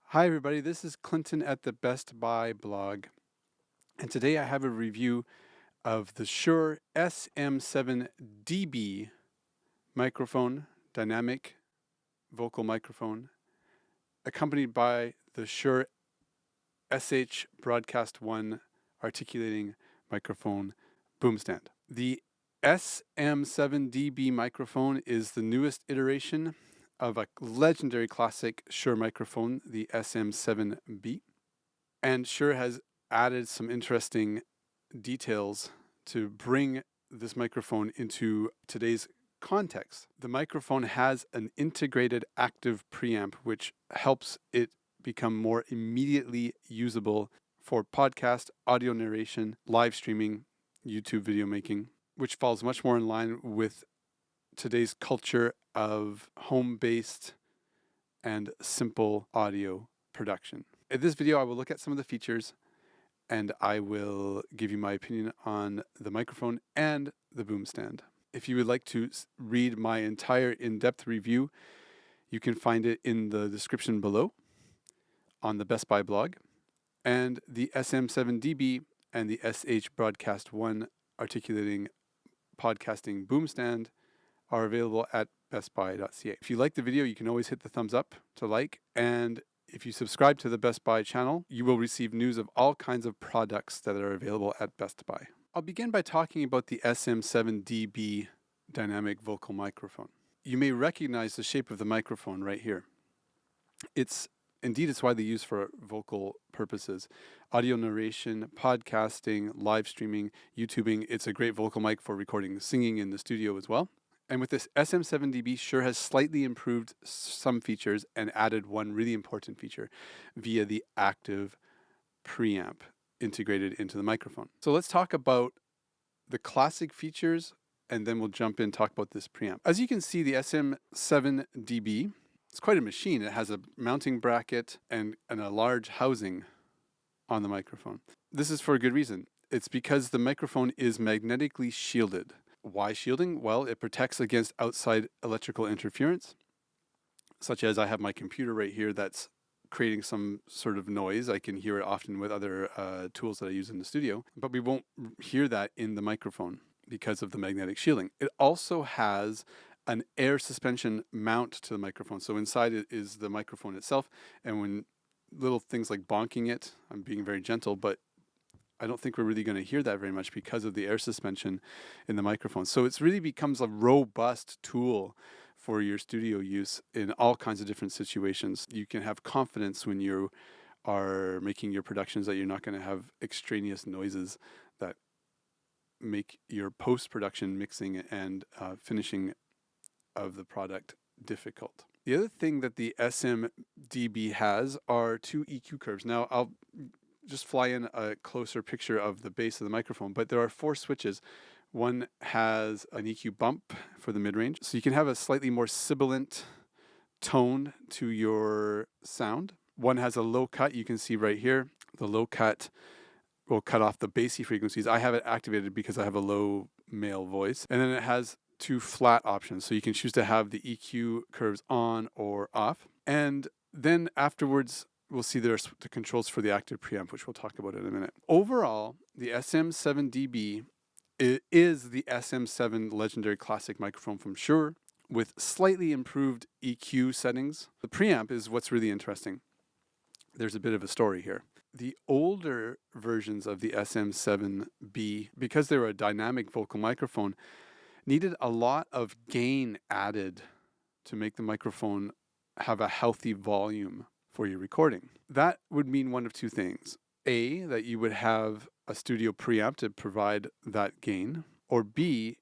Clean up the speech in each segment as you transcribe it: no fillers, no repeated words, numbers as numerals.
Hi everybody, this is Clinton at the Best Buy blog, and today I have a review of the Shure SM7dB microphone, dynamic vocal microphone, accompanied by the Shure SH-BROADCAST1 articulating microphone boom stand. The SM7dB microphone is the newest iteration of a legendary classic Shure microphone, the SM7B. And Shure has added some interesting details to bring this microphone into today's context. The microphone has an integrated active preamp, which helps it become more immediately usable for podcast, audio narration, live streaming, YouTube video making, which falls much more in line with today's culture of home-based and simple audio production. In this video, I will look at some of the features and I will give you my opinion on the microphone and the boom stand. If you would like to read my entire in-depth review, you can find it in the description below on the Best Buy blog. And the SM7dB and the SH-BROADCAST1 articulating podcasting boom stand are available at bestbuy.ca. If you like the video, you can always hit the thumbs up to like, and if you subscribe to the Best Buy channel, you will receive news of all kinds of products that are available at Best Buy. I'll begin by talking about the SM7dB dynamic vocal microphone. You may recognize the shape of the microphone right here. It's widely used for vocal purposes. Audio narration, podcasting, live streaming, YouTubing. It's a great vocal mic for recording singing in the studio as well. And with this SM7dB, Shure has slightly improved some features and added one really important feature via the active preamp integrated into the microphone. So let's talk about the classic features and then we'll jump in and talk about this preamp. As you can see, the SM7dB, it's quite a machine. It has a mounting bracket and a large housing on the microphone. This is for a good reason. It's because the microphone is magnetically shielded. Why shielding? Well, it protects against outside electrical interference, such as I have my computer right here that's creating some sort of noise. I can hear it often with other tools that I use in the studio, but we won't hear that in the microphone because of the magnetic shielding. It also has an air suspension mount to the microphone. So inside it is the microphone itself, and when little things like bonking it, I'm being very gentle, but I don't think we're really going to hear that very much because of the air suspension in the microphone. So it really becomes a robust tool for your studio use in all kinds of different situations. You can have confidence when you are making your productions that you're not going to have extraneous noises that make your post-production mixing and finishing of the product difficult. The other thing that the SM7dB has are two EQ curves. Now, I'll just fly in a closer picture of the base of the microphone, but there are 4 switches. One has an EQ bump for the mid-range, so you can have a slightly more sibilant tone to your sound. One has a low cut, you can see right here. The low cut will cut off the bassy frequencies. I have it activated because I have a low male voice. And then it has 2 flat options, so you can choose to have the EQ curves on or off. And then afterwards, we'll see there's the controls for the active preamp, which we'll talk about in a minute. Overall, the SM7dB is the SM7 legendary classic microphone from Shure with slightly improved EQ settings. The preamp is what's really interesting. There's a bit of a story here. The older versions of the SM7B, because they were a dynamic vocal microphone, needed a lot of gain added to make the microphone have a healthy volume for your recording. That would mean one of 2 things. A, that you would have a studio preamp to provide that gain, or B,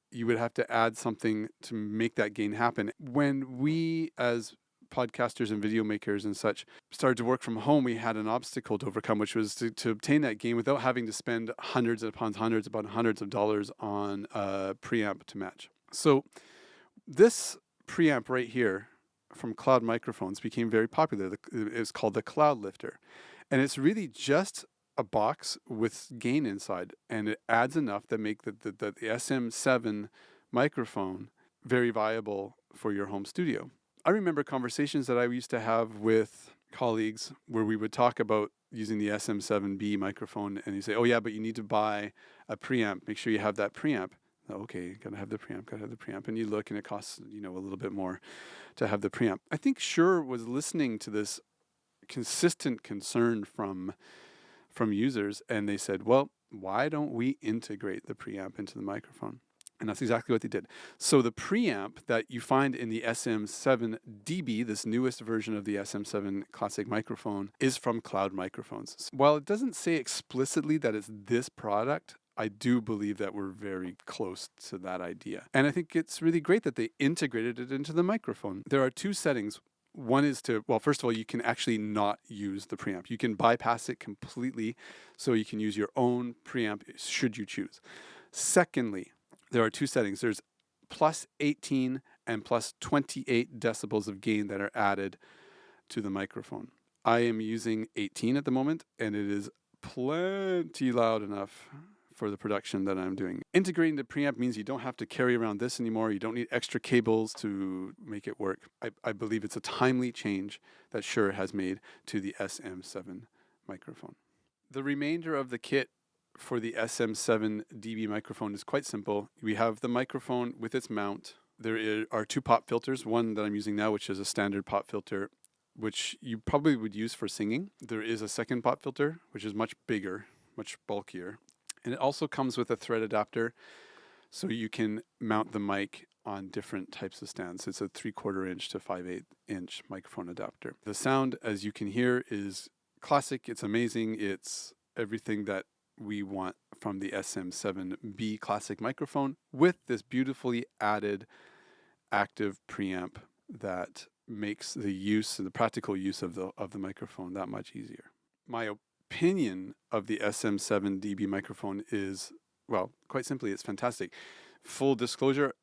you would have to add something to make that gain happen. When we as podcasters and video makers and such started to work from home, we had an obstacle to overcome, which was to obtain that gain without having to spend hundreds of dollars on a preamp to match. So this preamp right here from Cloud Microphones became very popular. It's called the Cloud Lifter. And it's really just a box with gain inside, and it adds enough that make the SM7 microphone very viable for your home studio. I remember conversations that I used to have with colleagues where we would talk about using the SM7B microphone, and you say, oh yeah, but you need to buy a preamp. Make sure you have that preamp. Oh, okay, gotta have the preamp. And you look and it costs, a little bit more to have the preamp. I think Shure was listening to this consistent concern from users, and they said, well, why don't we integrate the preamp into the microphone? And that's exactly what they did. So the preamp that you find in the SM7dB, this newest version of the SM7 classic microphone, is from Cloud Microphones. While it doesn't say explicitly that it's this product, I do believe that we're very close to that idea. And I think it's really great that they integrated it into the microphone. There are two settings. One is first of all, you can actually not use the preamp. You can bypass it completely, so you can use your own preamp should you choose. Secondly, there are two settings. There's plus 18 and plus 28 decibels of gain that are added to the microphone. I am using 18 at the moment, and it is plenty loud enough for the production that I'm doing. Integrating the preamp means you don't have to carry around this anymore. You don't need extra cables to make it work. I believe it's a timely change that Shure has made to the SM7 microphone. The remainder of the kit for the SM7dB microphone is quite simple. We have the microphone with its mount. There are two pop filters, one that I'm using now, which is a standard pop filter, which you probably would use for singing. There is a second pop filter, which is much bigger, much bulkier. And it also comes with a thread adapter, so you can mount the mic on different types of stands. It's a 3/4 inch to 5/8 inch microphone adapter. The sound, as you can hear, is classic. It's amazing. It's everything that we want from the SM7B classic microphone, with this beautifully added active preamp that makes the use and the practical use of the microphone that much easier. My opinion of the SM7dB microphone is, well, quite simply, it's fantastic. Full disclosure,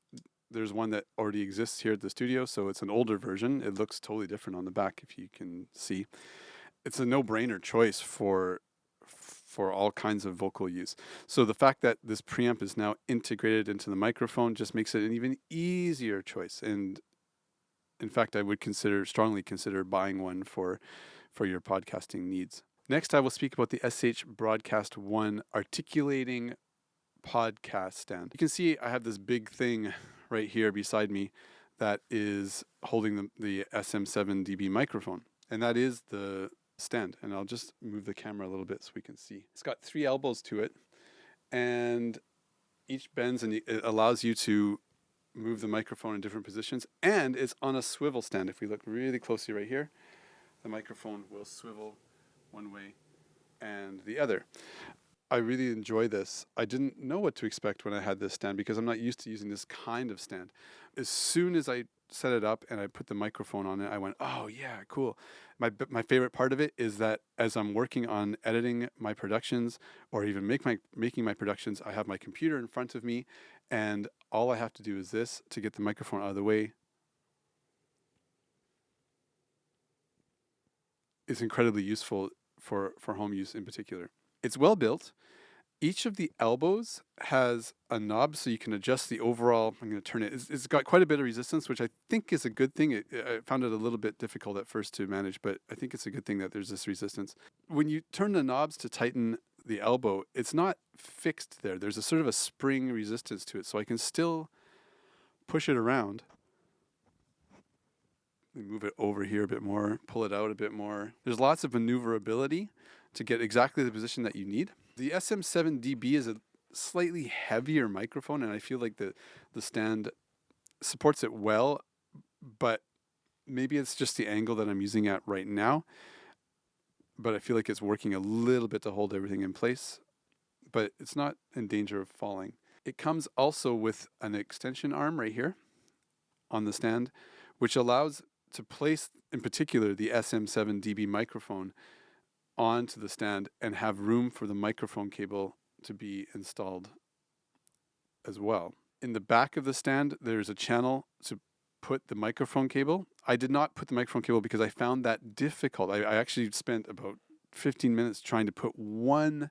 there's one that already exists here at the studio, so it's an older version. It looks totally different on the back, if you can see. It's a no-brainer choice for all kinds of vocal use. So the fact that this preamp is now integrated into the microphone just makes it an even easier choice. And in fact, I would strongly consider buying one for your podcasting needs. Next, I will speak about the SH-BROADCAST1 articulating podcast stand. You can see I have this big thing right here beside me that is holding the SM7dB microphone, and that is the stand. And I'll just move the camera a little bit so we can see. It's got 3 elbows to it, and each bends, and it allows you to move the microphone in different positions, and it's on a swivel stand. If we look really closely right here, the microphone will swivel one way and the other. I really enjoy this. I didn't know what to expect when I had this stand because I'm not used to using this kind of stand. As soon as I set it up and I put the microphone on it, I went, oh yeah, cool. My favorite part of it is that as I'm working on editing my productions or even making my productions, I have my computer in front of me, and all I have to do is this to get the microphone out of the way. It's incredibly useful for home use in particular. It's well built. Each of the elbows has a knob so you can adjust the overall. I'm going to turn it. It's got quite a bit of resistance, which I think is a good thing. I found it a little bit difficult at first to manage, but I think it's a good thing that there's this resistance. When you turn the knobs to tighten the elbow, it's not fixed there. There's a sort of a spring resistance to it, so I can still push it around. Move it over here a bit more, pull it out a bit more. There's lots of maneuverability to get exactly the position that you need. The SM7dB is a slightly heavier microphone, and I feel like the stand supports it well, but maybe it's just the angle that I'm using at right now. But I feel like it's working a little bit to hold everything in place, but it's not in danger of falling. It comes also with an extension arm right here on the stand, which allows to place, in particular, the SM7dB microphone onto the stand and have room for the microphone cable to be installed as well. In the back of the stand, there's a channel to put the microphone cable. I did not put the microphone cable because I found that difficult. I actually spent about 15 minutes trying to put one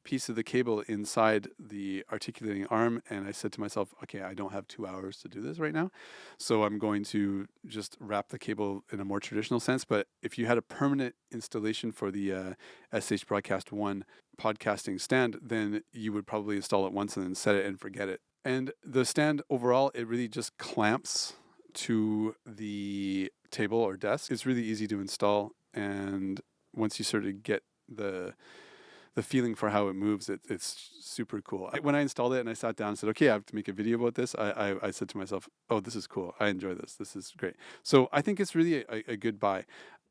piece of the cable inside the articulating arm, and I said to myself, okay, I don't have 2 hours to do this right now, so I'm going to just wrap the cable in a more traditional sense. But if you had a permanent installation for the SH-BROADCAST1 podcasting stand, then you would probably install it once and then set it and forget it. And the stand overall, it really just clamps to the table or desk. It's really easy to install, and once you sort of get the feeling for how it moves, it's super cool. When I installed it and I sat down and said, okay, I have to make a video about this, I said to myself, oh, this is cool. I enjoy this. This is great. So I think it's really a good buy.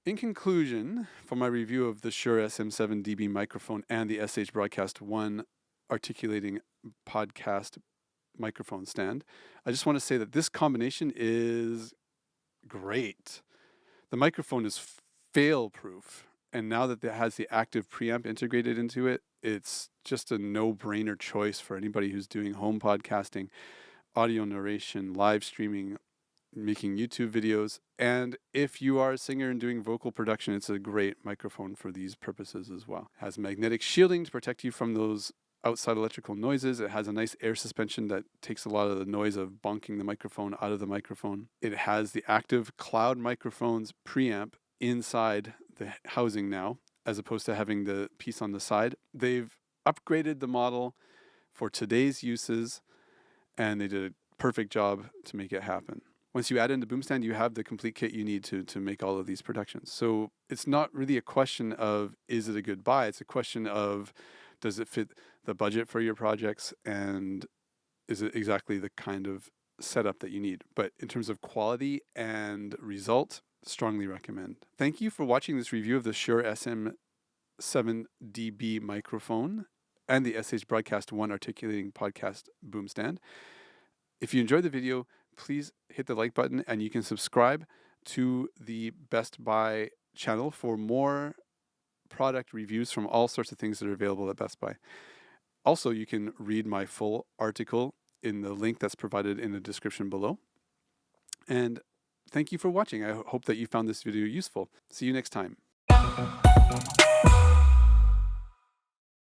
In conclusion, for my review of the Shure SM7dB microphone and the SH-BROADCAST1 articulating podcast microphone stand, I just want to say that this combination is great. The microphone is fail-proof. And now that it has the active preamp integrated into it, it's just a no-brainer choice for anybody who's doing home podcasting, audio narration, live streaming, making YouTube videos. And if you are a singer and doing vocal production, it's a great microphone for these purposes as well. It has magnetic shielding to protect you from those outside electrical noises. It has a nice air suspension that takes a lot of the noise of bonking the microphone out of the microphone. It has the active cloud microphones preamp inside the housing now, as opposed to having the piece on the side. They've upgraded the model for today's uses, and they did a perfect job to make it happen. Once you add in the boom stand, you have the complete kit you need to make all of these productions. So it's not really a question of, is it a good buy? It's a question of, does it fit the budget for your projects, and is it exactly the kind of setup that you need? But in terms of quality and result, strongly recommend. Thank you for watching this review of the Shure SM7dB microphone and the SH-BROADCAST1 articulating podcast boom stand. If you enjoyed the video, please hit the like button, and you can subscribe to the Best Buy channel for more product reviews from all sorts of things that are available at Best Buy. Also, you can read my full article in the link that's provided in the description below. And thank you for watching. I hope that you found this video useful. See you next time.